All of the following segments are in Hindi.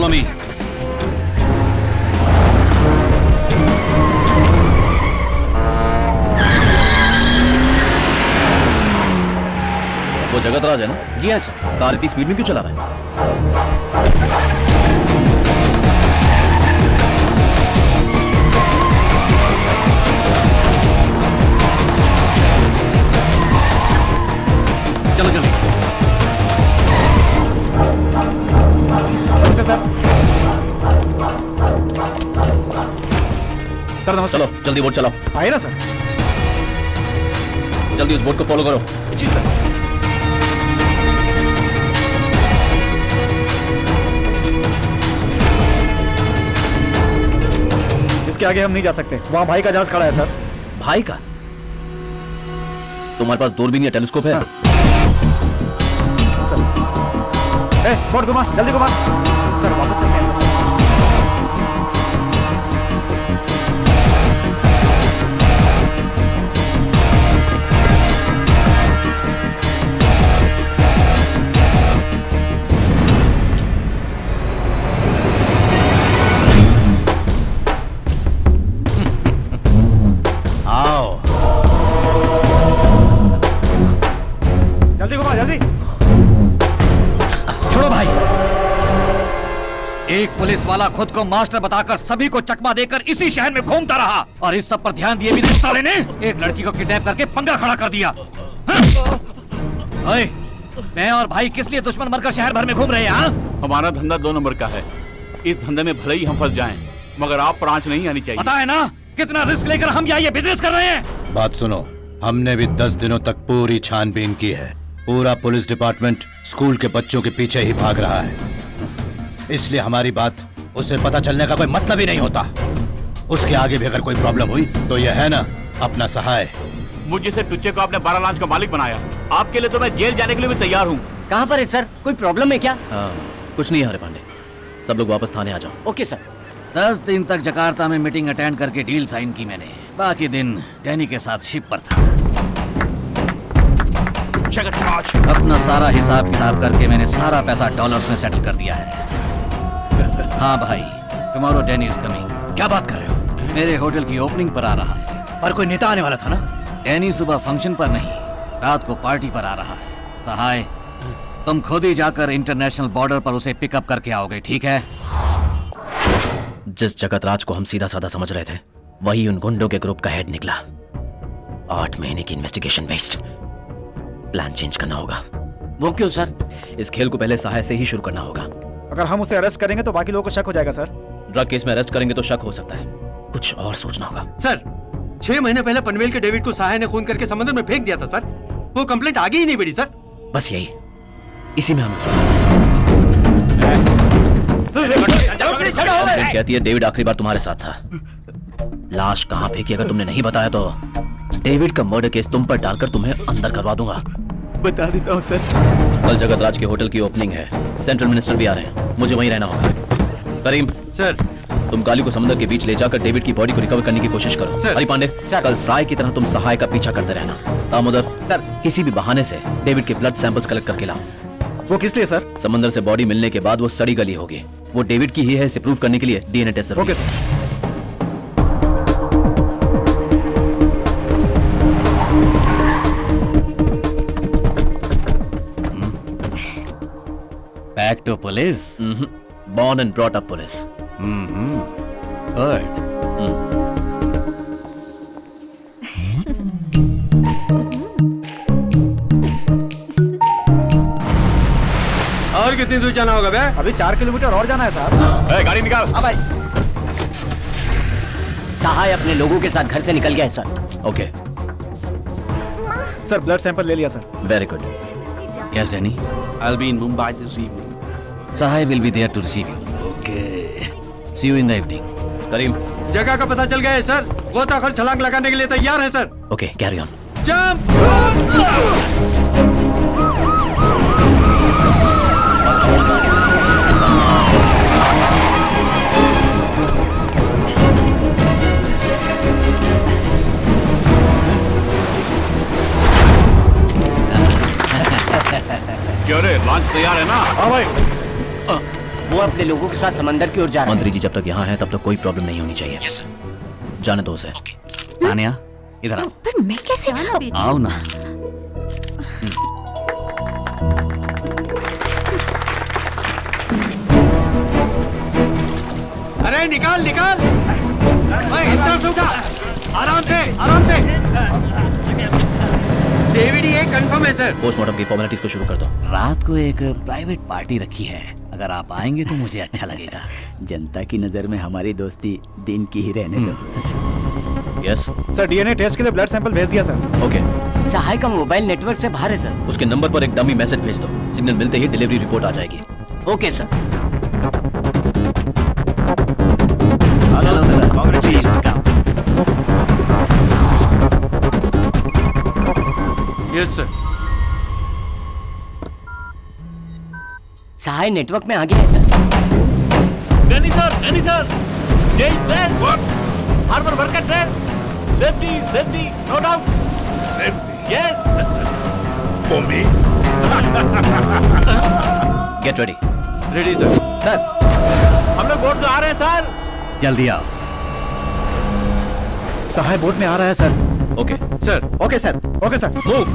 Follow me. वो जगतराज है ना? जी हाँ सर। कार इतनी स्पीड में क्यों चला रहा है? चलो चलो। नमस्ते सर। सर नमस्ते। चलो जल्दी बोट चलाओ। आए ना सर। जल्दी उस बोट को फॉलो करो। जी सर। इसके आगे हम नहीं जा सकते, वहां भाई का जहाज खड़ा है सर। भाई का? तुम्हारे पास दूरबीन या टेलीस्कोप है? सर बोट घुमा, जल्दी घुमा। सर वापस चलते हैं सर। आओ। जल्दी घुमा, जल्दी। छोड़ो भाई। एक पुलिस वाला खुद को मास्टर बताकर सभी को चकमा देकर इसी शहर में घूमता रहा, और इस सब पर ध्यान दिए बिना साले ने एक लड़की को किडनैप करके पंगा खड़ा कर दिया। ओए, मैं और भाई किस लिए दुश्मन बनकर शहर भर में घूम रहे हैं? हाँ? हमारा धंधा 2 नंबर का है। इस धंधे में भले ही हम फंस जाएं, मगर आप पर आंच नहीं आनी चाहिए। पता है ना कितना रिस्क लेकर हम यहाँ ये बिजनेस कर रहे हैं। बात सुनो, हमने भी 10 दिनों तक पूरी छानबीन की है। पूरा पुलिस डिपार्टमेंट स्कूल के बच्चों के पीछे ही भाग रहा है, इसलिए हमारी बात उसे पता चलने का कोई मतलब ही नहीं होता। उसके आगे भी अगर कोई प्रॉब्लम हुई तो यह है ना अपना सहाय। मुझ जैसे टुच्चे को आपने 12 लांच का मालिक बनाया। आपके लिए तो मैं जेल जाने के लिए भी तैयार हूँ। कहाँ पर है सर? कोई प्रॉब्लम है क्या? कुछ नहीं है हरे पांडे, सब लोग वापस थाने आ जाओ। Okay sir. 10 दिन तक जकार्ता में मीटिंग अटेंड करके डील साइन की मैंने। बाकी दिन डैनी के साथ शिप पर था। अपना सारा हिसाब किताब करके मैंने सारा पैसा डॉलर्स में सेटल कर दिया है। हाँ भाई, टुमारो डैनी इज कमिंग। क्या बात कर रहे हो? मेरे होटल की ओपनिंग पर आ रहा है। पर कोई नेता आने वाला था ना? डैनी सुबह फंक्शन पर नहीं, रात को पार्टी पर आ रहा है। सहाय, तुम खुद ही जाकर इंटरनेशनल बॉर्डर पर उसे पिकअप करके आओगे, ठीक है? जिस जगतराज को हम सीधा साधा समझ रहे थे, वही उन गुंडों के ग्रुप का हेड निकला। 8 महीने की इन्वेस्टिगेशन वेस्ट। प्लान चेंज करना होगा। वो क्यों सर? इस खेल को पहले सहाय से ही शुरू करना होगा। अगर हम उसे अरेस्ट करेंगे तो बाकी लोगों को शक हो जाएगा सर। ड्रग केस में अरेस्ट करेंगे तो शक हो सकता है। कुछ और सोचना होगा। सर, 6 महीने पहले पनवेल के डेविड को सहाय ने खून करके समंदर में फेंक दिया था सर। वो कंप्लेंट आगे ही नहीं बढ़ी सर। बस यही, इसी में हम कहती है डेविड आखिरी बार तुम्हारे साथ था। लाश कहाँ फेंकी अगर तुमने नहीं बताया तो डेविड का मर्डर केस तुम पर डालकर तुम्हें अंदर करवा दूंगा। बता देता हूँ सर। कल जगतराज के होटल की ओपनिंग है, सेंट्रल मिनिस्टर भी आ रहे हैं, मुझे वहीं रहना होगा। करीम सर, तुम काली को समुद्र के बीच ले जाकर डेविड की बॉडी को रिकवर करने की कोशिश करो। हरी पांडे, कल साय की तरह तुम सहाय का पीछा करते रहना। दामोदर सर, किसी भी बहाने से डेविड के ब्लड सैंपल्स कलेक्ट करके लाओ। वो किस लिए सर? समंदर से बॉडी मिलने के बाद वो सड़ी गली होगी, वो डेविड की ही है, इसे प्रूव करने के लिए डीएनए टेस्ट जरूरी है। Okay sir. Back to police. Born and brought up police. Good. और कितनी दूर जाना होगा बे? अभी 4 किलोमीटर और जाना है साहब। गाड़ी निकाल। हाँ भाई। सहाय अपने लोगों के साथ घर से निकल गया है sir. Okay. Sir blood sample ले लिया sir. Very good. Yes, Danny. I'll be in Mumbai this evening. Sahai will be there to receive you. Okay. See you in the evening. Kareem. जगह का पता चल गया है सर। गोताखोर छलांग लगाने के लिए तैयार है sir. Okay, carry on. Jump! क्यों रे, लॉन्च तैयार है ना? हाँ भाई। वो अपने लोगों के साथ समंदर की ओर जा रहा है। मंत्री जी जब तक यहाँ है तब तक कोई प्रॉब्लम नहीं होनी चाहिए। जाने दो उसे। तानिया इधर आओ। पर मैं कैसे आओ ना। अरे निकाल निकाल। इस तरफ से उठा। आराम से आराम से। डेविड ये कंफर्म है सर। पोस्टमार्टम की फॉर्मेलिटीज को शुरू कर दो। रात को एक प्राइवेट पार्टी रखी है, अगर आप आएंगे तो मुझे अच्छा लगेगा। जनता की नजर में हमारी दोस्ती दिन की ही रहने दो। यस सर डीएनए टेस्ट के लिए ब्लड सैंपल भेज दिया सर। ओके। सहाय का मोबाइल नेटवर्क से बाहर है सर। उसके नंबर पर एक डमी मैसेज भेज दो। सिग्नल मिलते ही डिलीवरी रिपोर्ट आ जाएगी। Okay sir. Hello sir, congratulation. Yes sir. Sahay network में आ गया है सर। डैनी सर, जय train, harbour worker train, safety, no doubt, safety, yes, for me, get ready. Ready sir. Sir हम लोग बोर्ड से आ रहे हैं सर। जल्दी आओ। सहाय बोट में आ रहा है sir. Okay sir okay sir. Okay sir. Move.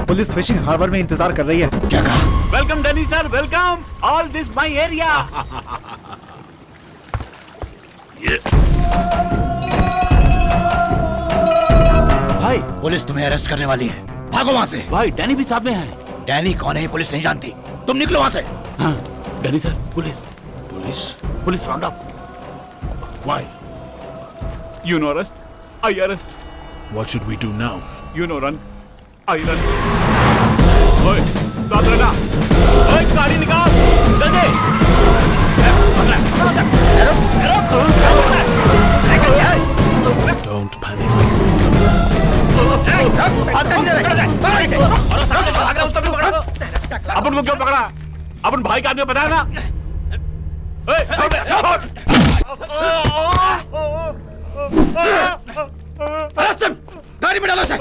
Police fishing harbour में इंतजार कर रही है। क्या कहा? Welcome Danny sir, welcome, all this my area. भाई पुलिस तुम्हें अरेस्ट करने वाली है, भागो वहाँ से। भाई डैनी भी साथ में है। डैनी कौन है ये पुलिस नहीं जानती, तुम निकलो वहाँ से। हाँ, Danny sir, police round up. Why? You know arrest, I arrest. What should we do now? You know run, I run. ओए, साथ रहना। ओए, गाड़ी निकाल, जल्दी। Don't panic. अपन को क्यों पकड़ा? अपन भाई का आदमी बताया ना? ओए, छोड़ दे, अरस्तम, गाड़ी में डालो sir.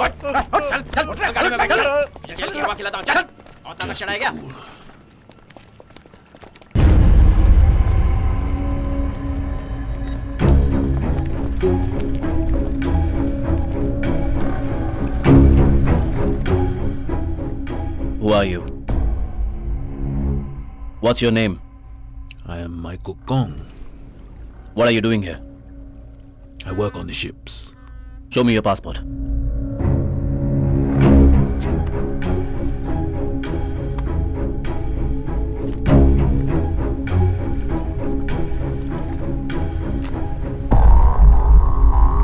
Who are you? What's your name? I am Michael Kong. What are you doing here? I work on the ships. Show me your passport.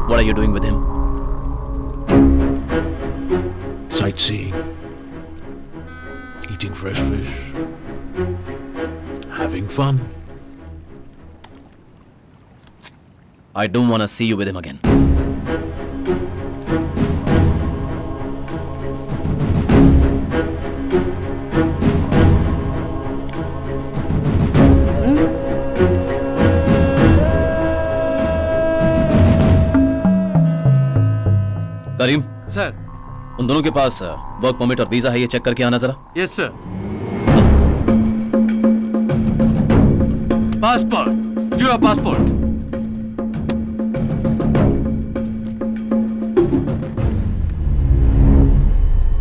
What are you doing with him? Sightseeing. Eating fresh fish. Having fun. I don't want to see you with him again. Karim sir. उन दोनों के पास वर्क परमिट और वीजा है, ये चेक करके आना जरा। Yes sir. Passport, your passport.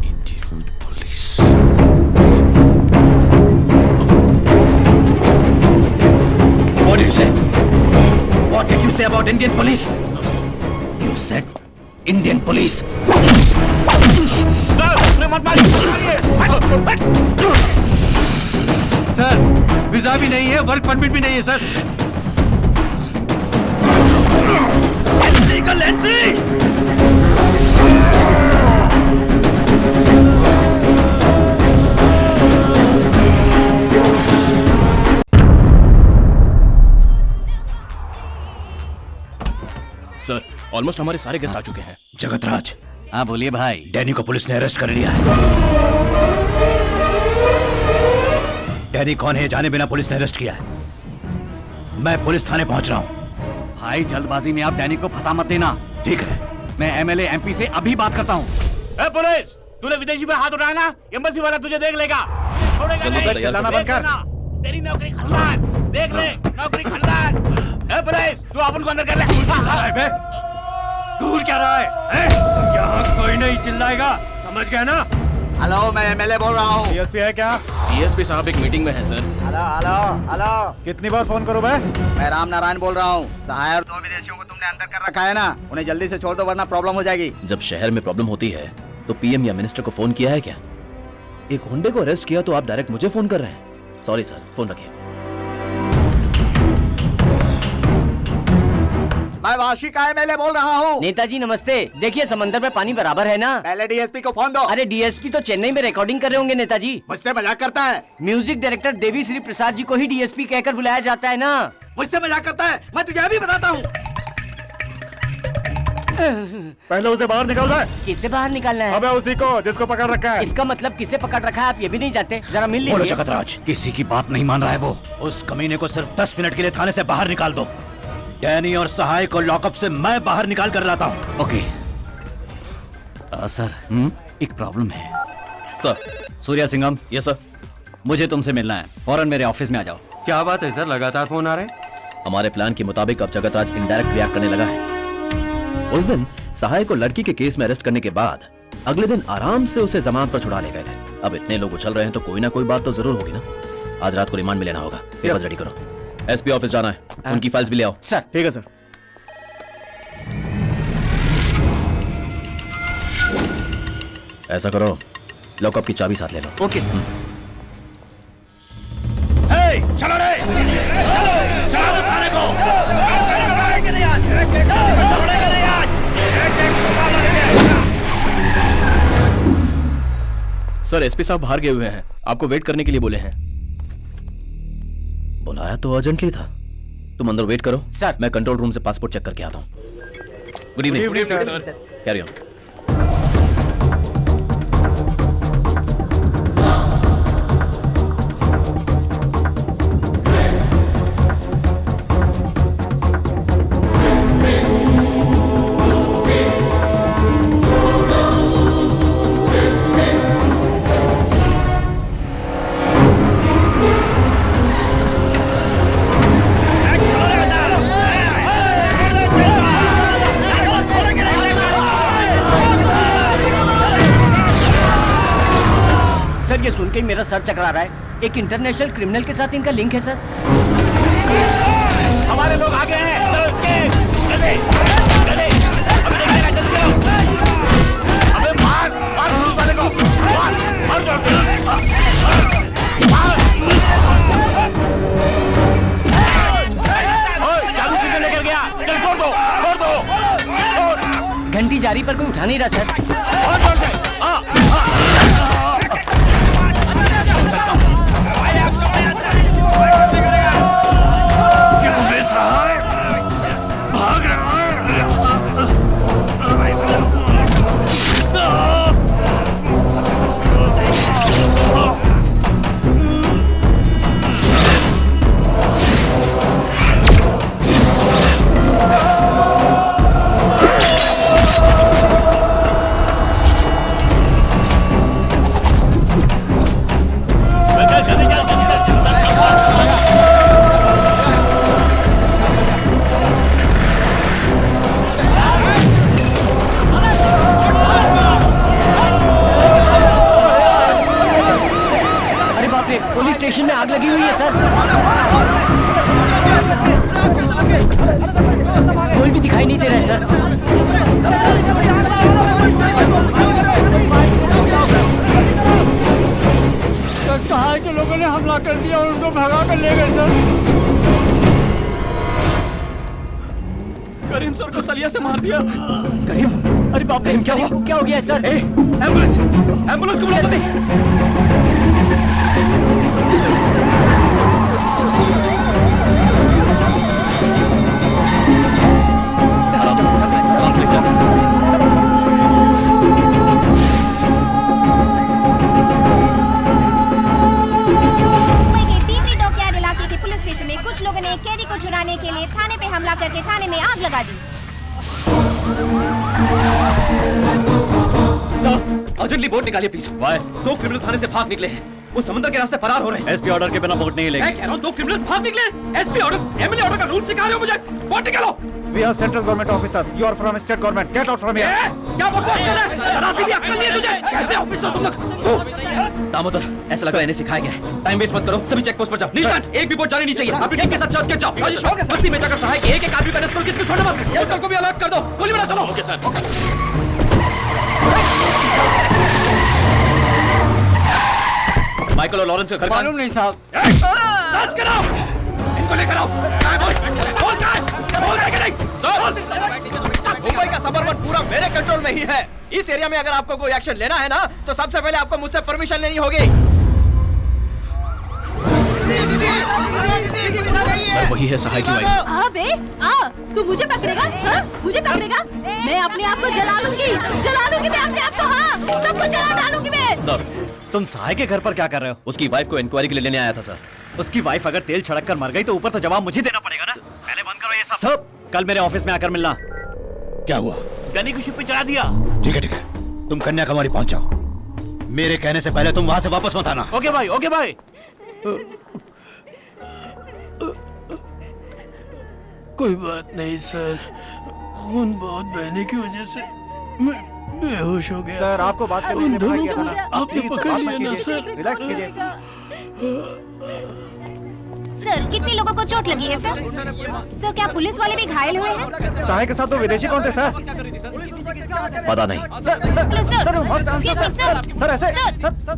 Indian police. What did you say? What did you say about Indian police? You said Indian police. Sir visa भी नहीं है, वर्क परमिट भी नहीं है sir. Illegal entry. Sir almost हमारे सारे गेस्ट आ चुके हैं। जगतराज, हाँ बोलिए भाई। डैनी को पुलिस ने अरेस्ट कर लिया है। डैनी कौन है जाने बिना पुलिस ने अरेस्ट किया है। मैं पुलिस थाने पहुंच रहा हूं। भाई जल्दबाजी में आप डैनी को फंसा मत देना। ठीक है। मैं एमएलए एमपी से अभी बात करता हूँ। ए पुलिस, तूने विदेशी पे हाथ उठाया ना, एम्बेसी वाला तुझे देख लेगा। छोड़ेगा जल्दी नहीं। से तैयार चिल्लाना करो। बंद कर। देखना, तेरी नौकरी खल्लास। देख ले, नौकरी खल्लास। ए पुलिस, तू अपन को अंदर कर ले। बे, दूर क्या रहा है? यहाँ कोई नहीं चिल्लाएगा, समझ गया ना? हेलो, मैं एमएलए बोल रहा हूँ। डीएसपी है क्या? डीएसपी साहब एक मीटिंग में है सर। हेलो हेलो हेलो, कितनी बार फोन करूं मैं? मैं राम नारायण बोल रहा हूँ। सहाय और 2 विदेशियों को तुमने अंदर कर रखा है ना, उन्हें जल्दी से छोड़ दो वरना प्रॉब्लम हो जाएगी। जब शहर में प्रॉब्लम होती है तो पीएम या मिनिस्टर को फोन किया है क्या? एक हुंडे को अरेस्ट किया तो आप डायरेक्ट मुझे फोन कर रहे हैं? सॉरी सर, फोन रखिए। मैं वाशी का एमएलए बोल रहा हूँ। नेताजी नमस्ते। देखिए समंदर में पानी बराबर है ना? पहले डीएसपी को फोन दो। अरे डीएसपी तो चेन्नई में रिकॉर्डिंग कर रहे होंगे नेताजी। मुझसे मजाक करता है। म्यूजिक डायरेक्टर देवी श्री प्रसाद जी को ही डीएसपी कहकर बुलाया जाता है ना? मुझसे मजाक करता है, मैं तुझे अभी बताता हूँ। पहले उसे बाहर निकाल रहा है। किससे बाहर निकालना है? अबे उसी को जिसको पकड़ रखा है। इसका मतलब किसे पकड़ रखा है आप ये भी नहीं जानते? जरा मिल बोलो लीजिए। जगतराज, किसी की बात नहीं मान रहा है वो। उस कमीने को सिर्फ 10 मिनट के लिए थाने से बाहर निकाल दो। डैनी और सहाय को लॉकअप से मैं बाहर निकाल कर लाता हूँ। ओके सर, एक प्रॉब्लम है। Sir, Surya Singham, yes sir. मुझे तुमसे मिलना है। फौरन मेरे ऑफिस में आ जाओ। क्या बात है सर, लगातार फोन आ रहे हैं? हमारे प्लान के मुताबिक अब जगतराज इनडायरेक्ट रिएक्ट करने लगा है। उस दिन सहाय को लड़की के केस में अरेस्ट करने के बाद अगले दिन आराम से उसे जमानत पर छुड़ा ले गए थे। अब इतने लोग उछल रहे हैं तो कोई ना कोई बात तो जरूर होगी ना। आज रात को रिमांड में लेना होगा। पेपर रेडी करो। एसपी ऑफिस जाना है, उनकी फाइल्स भी ले आओ। सर, ठीक है सर। ऐसा करो, लॉकअप की चाबी साथ ले लो। Okay sir. चलो रे, चलो थाने को। सर, एसपी साहब बाहर गए हुए हैं, आपको वेट करने के लिए बोले हैं। बुलाया तो अर्जेंटली था। तुम अंदर वेट करो सर। मैं कंट्रोल रूम से पासपोर्ट चेक करके आता हूँ। Good evening sir. Carry on. Sir ये सुन के ही मेरा सर चकरा रहा है। एक इंटरनेशनल क्रिमिनल के साथ इनका लिंक है सर। हमारे लोग आगे हैं। चलो, उसके। जल्दी, जल्दी। अबे देखिएगा, जल्दी चलो। अबे मार पुलिस वाले को। मार जल्दी। ओए, चाबी किसने लेकर गया? चल छोड़ दो, छोड़ दो। घंटी जारी पर कोई उठा नहीं रहा सर। और जोर से। भाग रहा है। अरे बाप रे, पुलिस स्टेशन में आग लगी हुई है सर। कोई भी दिखाई नहीं दे रहा है सर। सहाय के लोगों ने हमला कर दिया और उनको भगा कर ले गए सर। करीम सर को सलिया से मार दिया। करीम, अरे बाप रे, क्या हो गया सर? एम्बुलेंस, एम्बुलेंस को बुलाओ जल्दी। मुंबई के टीपी डॉकयार्ड इलाके के पुलिस स्टेशन में कुछ लोगों ने कैदी को चुराने के लिए थाने पे हमला करके थाने में आग लगा दी। अर्जेंटली बोट निकालिए प्लीज। वाई? 2 क्रिमिनल थाने से भाग निकले हैं, वो समुद्र के रास्ते फरार हो रहे हैं। एसपी ऑर्डर के बिना बोट नहीं मैं लेंगे। कह रहा हूँ 2 क्रिमिनल भाग निकले हैं। एसपी ऑर्डर, एमएलए ऑर्डर का रूल सिखा रहे हो मुझे। बोट निकालो। We are central government officers. You are from state government. Get out from here. क्या बकवास कर रहा है? जरा सी भी अक्ल नहीं है तुझे? कैसे ऑफिसर तुम लोग? दामोदर, ऐसा लग रहा है इन्हें सिखाया गया है। टाइम वेस्ट मत करो, सभी चेक पोस्ट पर जाओ। नीलकंठ, एक भी बोट जानी नहीं चाहिए। अपनी टीम के साथ चर्च के जाओ। राजेश, बस्ती में जाकर सहायक एक आदमी का रेस्क्यू, किसी को छोड़ना मत। होटल को भी अलर्ट कर दो। गोली मारो, चलो। Okay sir. माइकल और लॉरेंस का घर मालूम नहीं साहब। सर्च कराओ, इनको लेकर आओ। बोल कहाँ है? बोल है कि नहीं? मुंबई का सबअर्बन पूरा मेरे कंट्रोल में ही है। इस एरिया में अगर आपको कोई एक्शन लेना है ना, तो सबसे पहले आपको मुझसे परमिशन लेनी होगी। सर, वही है सहाय की वाइफ। अबे आ, तू मुझे पकड़ेगा? हाँ? मुझे पकड़ेगा? मैं अपने आप को जला लूंगी मैं अपने आप को। हाँ, सबको जला डालूंगी मैं। सर, तुम सहाय के घर पर क्या कर रहे हो? उसकी वाइफ को इंक्वायरी के लिए लेने आया था सर। उसकी वाइफ अगर तेल छिड़क कर मर गई तो ऊपर तो जवाब मुझे देना पड़ेगा ना। पहले बंद करो ये सब। कल मेरे ऑफिस में आकर मिलना। क्या हुआ? गनी को शिप पे चढ़ा दिया। ठीक है ठीक है, तुम कन्याकुमारी पहुंच जाओ। मेरे कहने से पहले तुम वहां से वापस मत आना। ओके भाई, ओके भाई। कोई बात नहीं सर, खून बहुत बहने की वजह से मैं बेहोश हो गया। सर आपको बात करने उन के लिए दोनों किया था को ना। आपने Please, पकड़ बात लिया मत ना कीजिए। सर। रिलैक्स कीजिए। सर, कितने लोगों को चोट लगी है सर? सर, क्या पुलिस वाले भी घायल हुए हैं? सहाय के साथ तो विदेशी कौन थे सर? पता नहीं। Hello sir, sir must answer Excuse me, sir. Sir ऐसे sir. Sir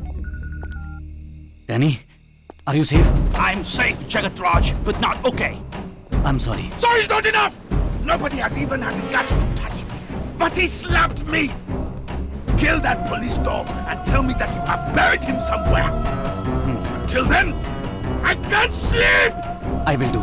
Danny, are you safe? I'm safe, Jagat Raj, but not okay. I am sorry. Sorry is not enough! Nobody has even had the guts to touch me. But he slapped me! Kill that police dog and tell me that you have buried him somewhere. Until then, I can't sleep! I will do.